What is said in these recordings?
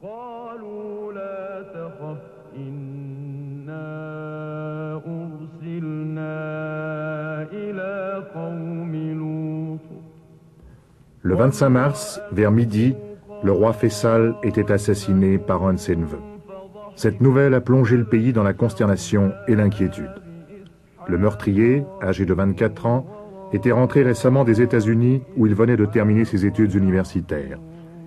قالوا لا تخف إنا أرسلنا إلى قوم لوط. Le 25 mars, vers midi, le roi Faisal était assassiné par un de ses neveux. Cette nouvelle a plongé le pays dans la consternation et l'inquiétude. Le meurtrier, âgé de 24 ans, était rentré récemment des États-Unis où il venait de terminer ses études universitaires.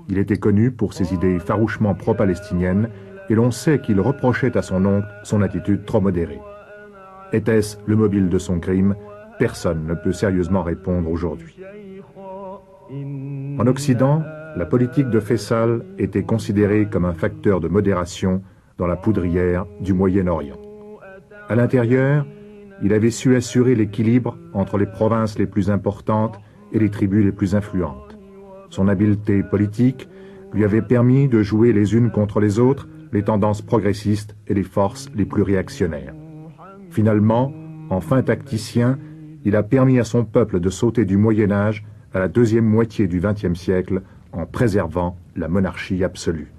Il était connu pour ses idées farouchement pro-palestiniennes et l'on sait qu'il reprochait à son oncle son attitude trop modérée. Était-ce le mobile de son crime? Personne ne peut sérieusement répondre aujourd'hui. En Occident, la politique de Faisal était considérée comme un facteur de modération dans la poudrière du Moyen-Orient. À l'intérieur, il avait su assurer l'équilibre entre les provinces les plus importantes et les tribus les plus influentes. Son habileté politique lui avait permis de jouer les unes contre les autres les tendances progressistes et les forces les plus réactionnaires. Finalement, en fin tacticien, il a permis à son peuple de sauter du Moyen-Âge à la deuxième moitié du XXe siècle en préservant la monarchie absolue.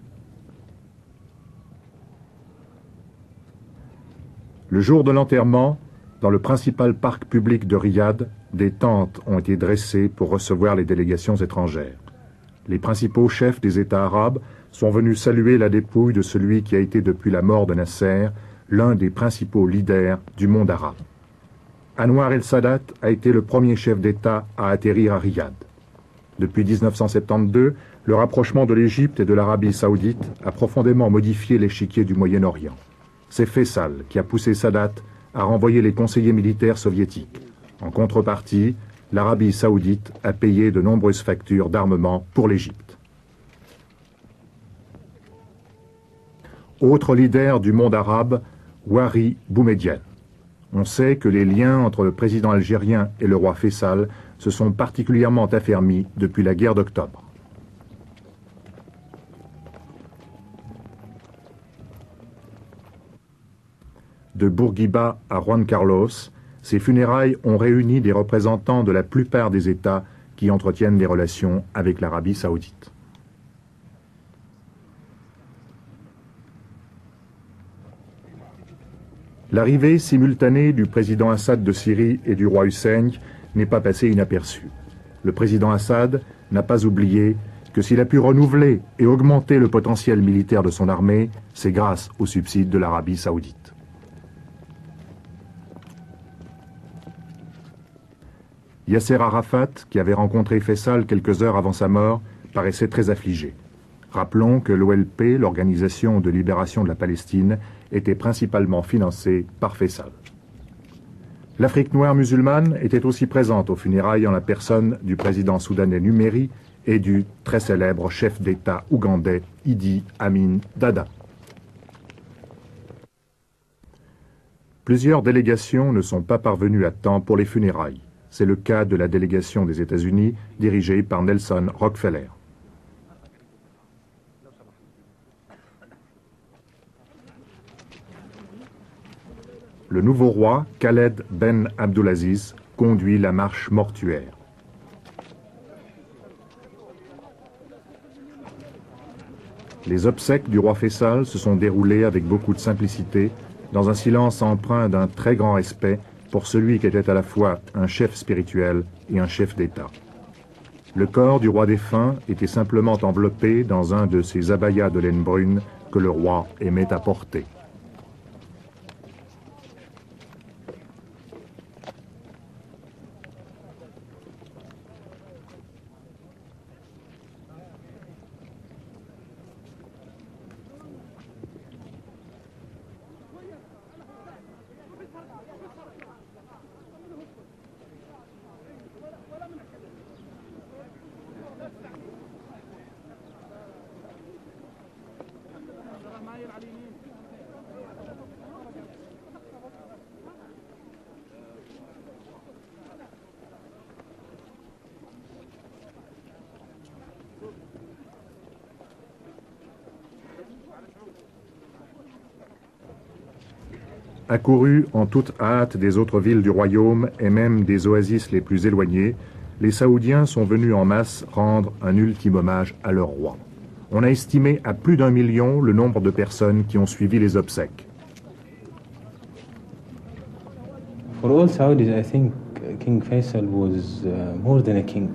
Le jour de l'enterrement, dans le principal parc public de Riyad, des tentes ont été dressées pour recevoir les délégations étrangères. Les principaux chefs des États arabes sont venus saluer la dépouille de celui qui a été depuis la mort de Nasser l'un des principaux leaders du monde arabe. Anwar el-Sadat a été le premier chef d'État à atterrir à Riyad. Depuis 1972, le rapprochement de l'Égypte et de l'Arabie saoudite a profondément modifié l'échiquier du Moyen-Orient. C'est Faisal qui a poussé Sadat à renvoyer les conseillers militaires soviétiques. En contrepartie, l'Arabie saoudite a payé de nombreuses factures d'armement pour l'Égypte. Autre leader du monde arabe, Wari Boumedienne. On sait que les liens entre le président algérien et le roi Faisal se sont particulièrement affermis depuis la guerre d'octobre. De Bourguiba à Juan Carlos, ces funérailles ont réuni des représentants de la plupart des États qui entretiennent des relations avec l'Arabie saoudite. L'arrivée simultanée du président Assad de Syrie et du roi Hussein n'est pas passée inaperçue. Le président Assad n'a pas oublié que s'il a pu renouveler et augmenter le potentiel militaire de son armée, c'est grâce aux subsides de l'Arabie saoudite. Yasser Arafat, qui avait rencontré Faisal quelques heures avant sa mort, paraissait très affligé. Rappelons que l'OLP, l'Organisation de libération de la Palestine, était principalement financée par Faisal. L'Afrique noire musulmane était aussi présente aux funérailles en la personne du président soudanais Numeri et du très célèbre chef d'État ougandais Idi Amin Dada. Plusieurs délégations ne sont pas parvenues à temps pour les funérailles. C'est le cas de la délégation des États-Unis dirigée par Nelson Rockefeller. Le nouveau roi, Khaled Ben Abdulaziz, conduit la marche mortuaire. Les obsèques du roi Faisal se sont déroulées avec beaucoup de simplicité, dans un silence empreint d'un très grand respect pour celui qui était à la fois un chef spirituel et un chef d'État. Le corps du roi défunt était simplement enveloppé dans un de ces abayas de laine brune que le roi aimait à porter. Accourus en toute hâte des autres villes du royaume et même des oasis les plus éloignées, les Saoudiens sont venus en masse rendre un ultime hommage à leur roi. On a estimé à plus d'1 million le nombre de personnes qui ont suivi les obsèques. For all Saudis, I think King Faisal was more than a king.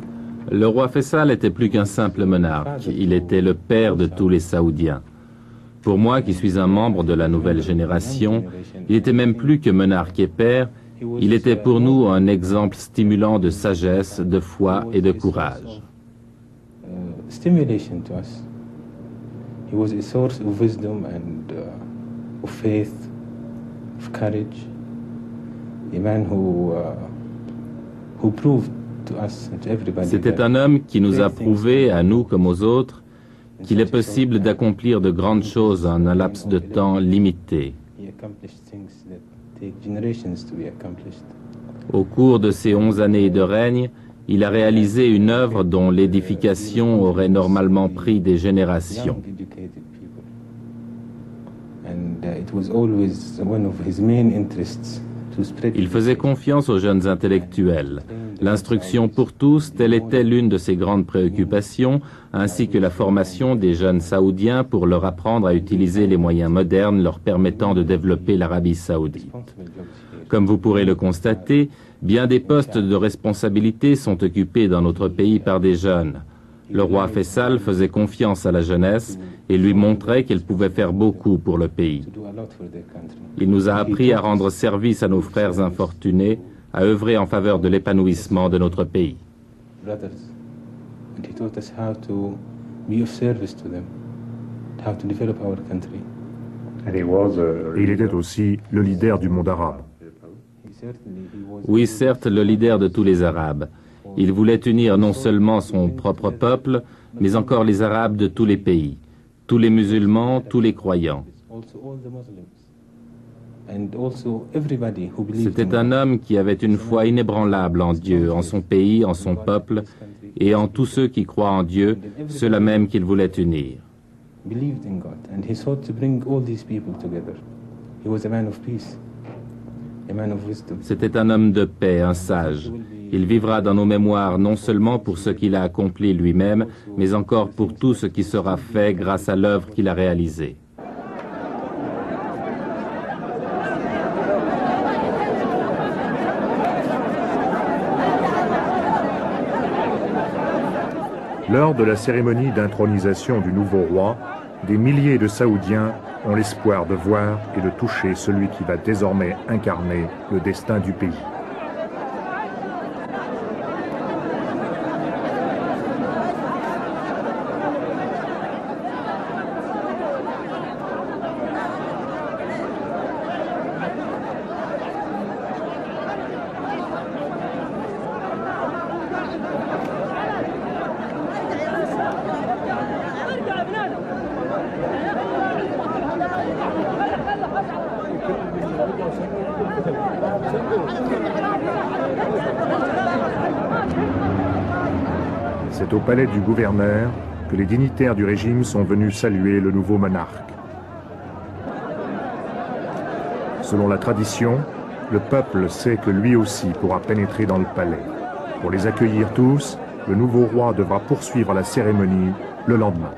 Le roi Faisal était plus qu'un simple monarque, il était le père de tous les Saoudiens. Pour moi, qui suis un membre de la nouvelle génération, il était même plus que monarque et père, il était pour nous un exemple stimulant de sagesse, de foi et de courage. Stimulation to us. He was a source of wisdom and of faith, of courage. A man who proved to us and to everybody. C'était un homme qui nous a prouvé, à nous comme aux autres, qu'il est possible d'accomplir de grandes choses en un laps de temps limité. Au cours de ces 11 années de règne, il a réalisé une œuvre dont l'édification aurait normalement pris des générations. Il faisait confiance aux jeunes intellectuels. L'instruction pour tous, telle était l'une de ses grandes préoccupations, ainsi que la formation des jeunes saoudiens pour leur apprendre à utiliser les moyens modernes leur permettant de développer l'Arabie saoudite. Comme vous pourrez le constater, bien des postes de responsabilité sont occupés dans notre pays par des jeunes. Le roi Faisal faisait confiance à la jeunesse et lui montrait qu'elle pouvait faire beaucoup pour le pays. Il nous a appris à rendre service à nos frères infortunés, à œuvrer en faveur de l'épanouissement de notre pays. Et il était aussi le leader du monde arabe. Oui, certes, le leader de tous les Arabes. Il voulait unir non seulement son propre peuple, mais encore les Arabes de tous les pays, tous les musulmans, tous les croyants. C'était un homme qui avait une foi inébranlable en Dieu, en son pays, en son peuple, et en tous ceux qui croient en Dieu, ceux-là même qu'il voulait unir. C'était un homme de paix, un sage. Il vivra dans nos mémoires non seulement pour ce qu'il a accompli lui-même, mais encore pour tout ce qui sera fait grâce à l'œuvre qu'il a réalisée. Lors de la cérémonie d'intronisation du nouveau roi, des milliers de Saoudiens ont l'espoir de voir et de toucher celui qui va désormais incarner le destin du pays. C'est au palais du gouverneur que les dignitaires du régime sont venus saluer le nouveau monarque. Selon la tradition, le peuple sait que lui aussi pourra pénétrer dans le palais. Pour les accueillir tous, le nouveau roi devra poursuivre la cérémonie le lendemain.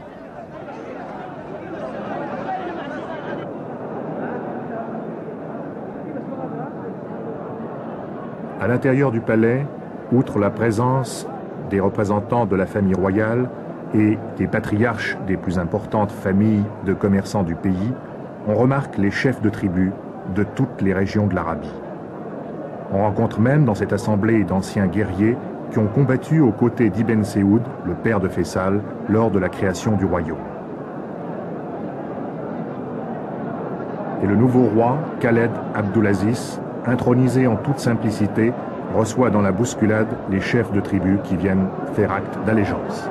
À l'intérieur du palais, outre la présence des représentants de la famille royale et des patriarches des plus importantes familles de commerçants du pays, on remarque les chefs de tribus de toutes les régions de l'Arabie. On rencontre même dans cette assemblée d'anciens guerriers qui ont combattu aux côtés d'Ibn Saoud, le père de Faisal, lors de la création du royaume. Et le nouveau roi, Khaled Abdulaziz, intronisé en toute simplicité, reçoit dans la bousculade les chefs de tribus qui viennent faire acte d'allégeance.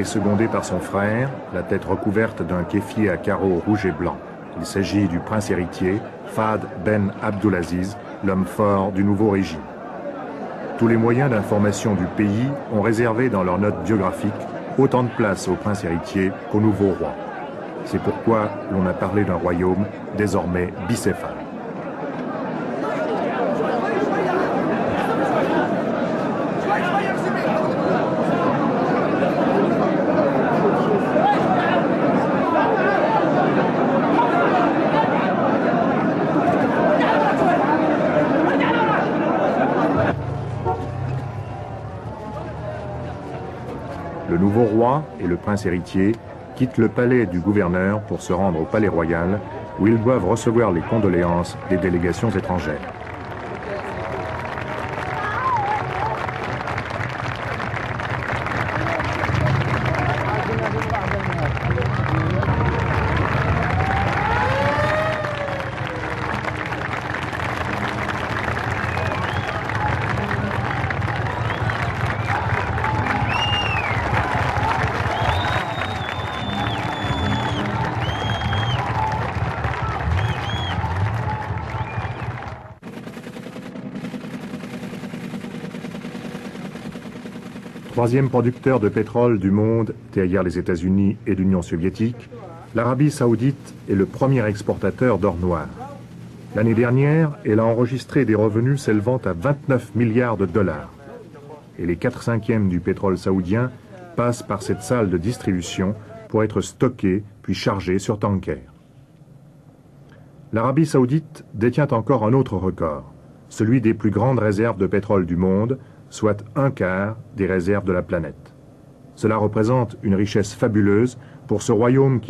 est secondé par son frère, la tête recouverte d'un kéfier à carreaux rouge et blanc. Il s'agit du prince héritier, Fahd Ben Abdulaziz, l'homme fort du nouveau régime. Tous les moyens d'information du pays ont réservé dans leurs notes biographiques autant de place au prince héritier qu'au nouveau roi. C'est pourquoi l'on a parlé d'un royaume désormais bicéphale. Le nouveau roi et le prince héritier quittent le palais du gouverneur pour se rendre au palais royal, où ils doivent recevoir les condoléances des délégations étrangères. Troisième producteur de pétrole du monde derrière les États-Unis et l'Union soviétique, l'Arabie saoudite est le premier exportateur d'or noir. L'année dernière, elle a enregistré des revenus s'élevant à 29 milliards de dollars. Et les 4/5 du pétrole saoudien passent par cette salle de distribution pour être stockés puis chargés sur tankers. L'Arabie saoudite détient encore un autre record, celui des plus grandes réserves de pétrole du monde, soit 1/4 des réserves de la planète. Cela représente une richesse fabuleuse pour ce royaume qui